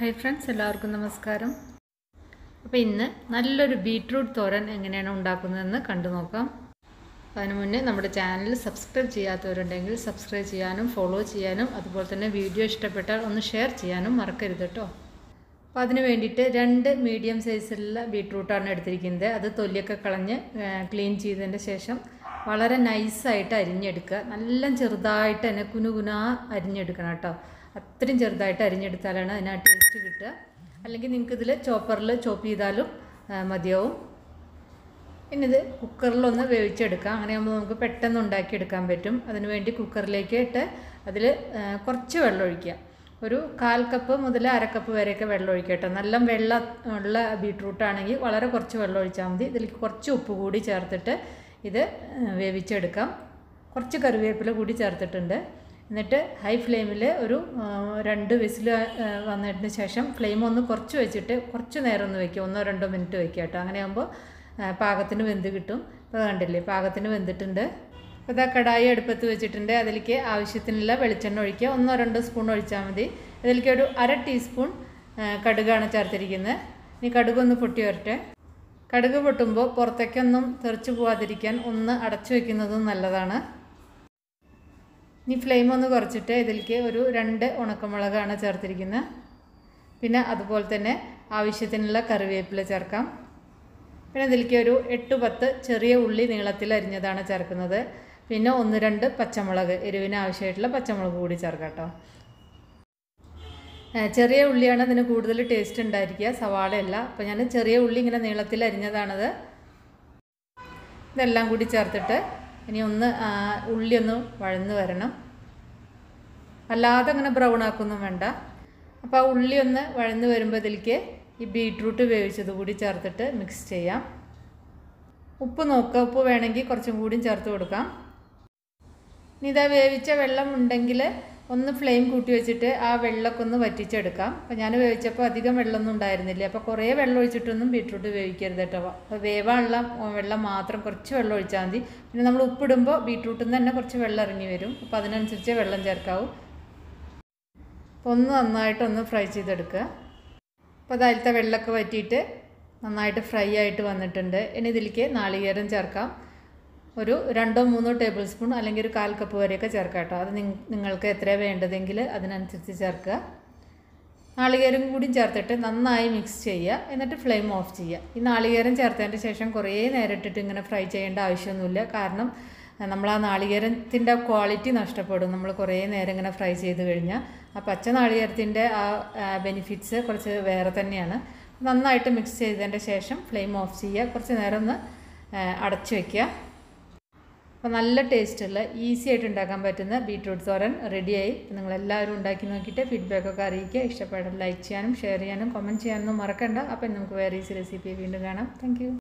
Hi friends, എല്ലാവർക്കും നമസ്കാരം. അപ്പോൾ ഇന്ന് നല്ലൊരു ബീറ്റ്റൂട്ട് തോരൻ എങ്ങനെയാണ് ഉണ്ടാക്കുന്നതെന്ന് കണ്ടു നോക്കാം. അതിനു മുന്നേ നമ്മുടെ ചാനൽ സബ്സ്ക്രൈബ് ചെയ്യാത്തവരുണ്ടെങ്കിൽ സബ്സ്ക്രൈബ് ചെയ്യാനും ഫോളോ ചെയ്യാനും അതുപോലെ തന്നെ വീഡിയോ ഇഷ്ടപ്പെട്ടാൽ ഒന്ന് ഷെയർ ചെയ്യാനും മറക്കരുത് കേട്ടോ. അപ്പോൾ അതിനു വേണ്ടിയിട്ട് 2 മീഡിയം സൈസിലുള്ള ബീറ്റ്റൂട്ടാണ് എടുത്തിരിക്കുന്നത്. അത് തൊലിയൊക്കെ കളഞ്ഞ് ക്ലീൻ ചെയ്തതിന് ശേഷം വളരെ നൈസായിട്ട് അരിഞ്ഞെടുക്കുക. നല്ല ചെറുതായിട്ട് തന്നെ കുനുകുനാ അരിഞ്ഞെടുക്കണം കേട്ടോ. അത്രയും ചെറുതായിട്ട് അരിഞ്ഞെടുത്താലാണ് അതിന് ആ ടേസ്റ്റ് കിട്ടുക. അല്ലെങ്കിൽ നിങ്ങൾക്ക് ഇതിൽ ചോപ്പറിൽ ചോപ്പ് ചെയ്താലും മതിയാവും. ഇനി ഇത് കുക്കറിലൊന്ന് വേവിച്ചെടുക്കാം. അങ്ങനെയാകുമ്പോൾ നമുക്ക് പെട്ടെന്ന് ഉണ്ടാക്കിയെടുക്കാൻ പറ്റും. അതിനുവേണ്ടി കുക്കറിലേക്ക് ഇട്ട് അതിൽ കുറച്ച് വെള്ളം ഒഴിക്കുക. ഒരു 1/4 കപ്പ് മുതൽ 1/2 കപ്പ് വരെയൊക്കെ വെള്ളം ഒഴിക്കുക കേട്ടോ. നല്ല വെള്ളം ഉള്ള ബീട്രൂട്ടാണെങ്കിൽ വളരെ കുറച്ച് വെള്ളം ഒഴിച്ചാൽ മതി. ഇതിലേക്ക് കുറച്ച് ഉപ്പ് കൂടി ചേർത്തിട്ട് ഇത് വേവിച്ചെടുക്കാം. കുറച്ച് കറിവേപ്പില കൂടി ചേർത്തിട്ടുണ്ട്. എന്നിട്ട് ഹൈ ഫ്ലെയിമിൽ ഒരു 2 വിസിൽ വന്നതിന് ശേഷം ഫ്ലെയിം ഒന്ന് കുറച്ച് വെച്ചിട്ട് കുറച്ച് നേരം ഒന്ന് വയ്ക്കുക. 1-2 മിനിറ്റ് വയ്ക്കുക കേട്ടോ. അങ്ങനെയാകുമ്പോൾ പാകത്തിന് വെന്ത് കിട്ടും. ഇപ്പോൾ കണ്ടില്ലേ, പാകത്തിന് വെന്തിട്ടുണ്ട്. അപ്പോൾ ഇതാ കടായി അടുപ്പത്ത് വെച്ചിട്ടുണ്ട്. അതിലേക്ക് ആവശ്യത്തിനുള്ള വെളിച്ചെണ്ണ ഒഴിക്കുക. 1-2 സ്പൂൺ ഒഴിച്ചാൽ മതി. ഇതിലേക്ക് ഒരു 1/2 ടീസ്പൂൺ കടുകാണ് ചേർത്തിരിക്കുന്നത്. ഇനി കടുകൊന്ന് പൊട്ടി വരട്ടെ. കടുക് പൊട്ടുമ്പോൾ പുറത്തേക്കൊന്നും തെറിച്ച് പോകാതിരിക്കാൻ ഒന്ന് അടച്ചു വയ്ക്കുന്നതും നല്ലതാണ്. ഇനി ഫ്ലെയിം ഒന്ന് കുറച്ചിട്ട് ഇതിലേക്ക് ഒരു 2 ഉണക്കമുളകാണ് ചേർത്തിരിക്കുന്നത്. പിന്നെ അതുപോലെ തന്നെ ആവശ്യത്തിനുള്ള കറിവേപ്പില ചേർക്കാം. പിന്നെ ഇതിലേക്ക് ഒരു 8-10 ചെറിയ ഉള്ളി നീളത്തിൽ അരിഞ്ഞതാണ് ചേർക്കുന്നത്. പിന്നെ 1-2 പച്ചമുളക്, എരിവിന് ആവശ്യമായിട്ടുള്ള പച്ചമുളക് കൂടി ചേർക്കാം കേട്ടോ. ചെറിയ ഉള്ളിയാണ് അതിന് കൂടുതൽ ടേസ്റ്റ് ഉണ്ടായിരിക്കുക, സവാളയല്ല. അപ്പോൾ ഞാൻ ചെറിയ ഉള്ളി ഇങ്ങനെ നീളത്തിൽ അരിഞ്ഞതാണത്. ഇതെല്ലാം കൂടി ചേർത്തിട്ട് ഇനി ഉള്ളി ഒന്ന് വഴന്ന് വരണം. അല്ലാതെ അങ്ങനെ ബ്രൗൺ ആക്കൊന്നും വേണ്ട. അപ്പോൾ ആ ഉള്ളി ഒന്ന് വഴന്ന് വരുമ്പോൾ ഇതിലേക്ക് ഈ ബീട്രൂട്ട് വേവിച്ചത് കൂടി ചേർത്തിട്ട് മിക്സ് ചെയ്യാം. ഉപ്പ് നോക്കുക, ഉപ്പ് വേണമെങ്കിൽ കുറച്ചും കൂടി ചേർത്ത് കൊടുക്കാം. ഇനി ഇതാ വേവിച്ച വെള്ളം ഉണ്ടെങ്കിൽ ഒന്ന് ഫ്ലെയിം കൂട്ടി വെച്ചിട്ട് ആ വെള്ളമൊക്കെ ഒന്ന് വറ്റിച്ചെടുക്കാം. അപ്പോൾ ഞാൻ വേവിച്ചപ്പോൾ അധികം വെള്ളമൊന്നും ഉണ്ടായിരുന്നില്ല. അപ്പോൾ കുറേ വെള്ളം ഒഴിച്ചിട്ടൊന്നും ബീട്രൂട്ട് വേവിക്കരുത് കേട്ടോ. അപ്പോൾ വേവാനുള്ള വെള്ളം മാത്രം കുറച്ച് വെള്ളം ഒഴിച്ചാൽ മതി. പിന്നെ നമ്മൾ ഉപ്പിടുമ്പോൾ ബീട്രൂട്ടിൽ നിന്ന് തന്നെ കുറച്ച് വെള്ളം ഇറങ്ങി വരും. അപ്പോൾ അതിനനുസരിച്ച് വെള്ളം ചേർക്കാവൂ. അപ്പോൾ നന്നായിട്ടൊന്ന് ഫ്രൈ ചെയ്തെടുക്കുക. അപ്പോൾ അതിലത്തെ വെള്ളമൊക്കെ വറ്റിയിട്ട് നന്നായിട്ട് ഫ്രൈ ആയിട്ട് വന്നിട്ടുണ്ട്. ഇനി ഇതിലേക്ക് നാളികേരം ചേർക്കാം. ഒരു 2-3 ടേബിൾ സ്പൂൺ അല്ലെങ്കിൽ ഒരു 1/4 കപ്പ് വരെയൊക്കെ ചേർക്കാം കേട്ടോ. അത് നിങ്ങൾക്ക് എത്രയാണ് വേണ്ടതെങ്കിൽ അതിനനുസരിച്ച് ചേർക്കുക. നാളികേരം കൂടി ചേർത്തിട്ട് നന്നായി മിക്സ് ചെയ്യുക. എന്നിട്ട് ഫ്ലെയിം ഓഫ് ചെയ്യുക. ഈ നാളികേരം ചേർത്തതിൻ്റെ ശേഷം കുറേ നേരം ഇട്ടിട്ട് ഇങ്ങനെ ഫ്രൈ ചെയ്യേണ്ട ആവശ്യമൊന്നുമില്ല. കാരണം നമ്മൾ ആ നാളികേരത്തിൻ്റെ ക്വാളിറ്റി നഷ്ടപ്പെടും നമ്മൾ കുറേ നേരം ഇങ്ങനെ ഫ്രൈ ചെയ്ത് കഴിഞ്ഞാൽ. ആ പച്ച നാളികേരത്തിൻ്റെ ആ ബെനിഫിറ്റ്സ് കുറച്ച് വേറെ തന്നെയാണ്. നന്നായിട്ട് മിക്സ് ചെയ്തതിൻ്റെ ശേഷം ഫ്ലെയിം ഓഫ് ചെയ്യുക. കുറച്ച് നേരം ഒന്ന് അടച്ചു വയ്ക്കുക. അപ്പോൾ നല്ല ടേസ്റ്റുള്ള ഈസി ആയിട്ട് ഉണ്ടാക്കാൻ പറ്റുന്ന ബീട്രൂട്ട് തോരൻ റെഡിയായി. നിങ്ങളെല്ലാവരും ഉണ്ടാക്കി നോക്കിയിട്ട് ഫീഡ്ബാക്കൊക്കെ അറിയിക്കുക. ഇഷ്ടപ്പെട്ടാൽ ലൈക്ക് ചെയ്യാനും ഷെയർ ചെയ്യാനും കമൻറ്റ് ചെയ്യാനൊന്നും മറക്കണ്ട. അപ്പം നമുക്ക് വേറെ ഈസി റെസിപ്പി വീണ്ടും കാണാം. Thank you.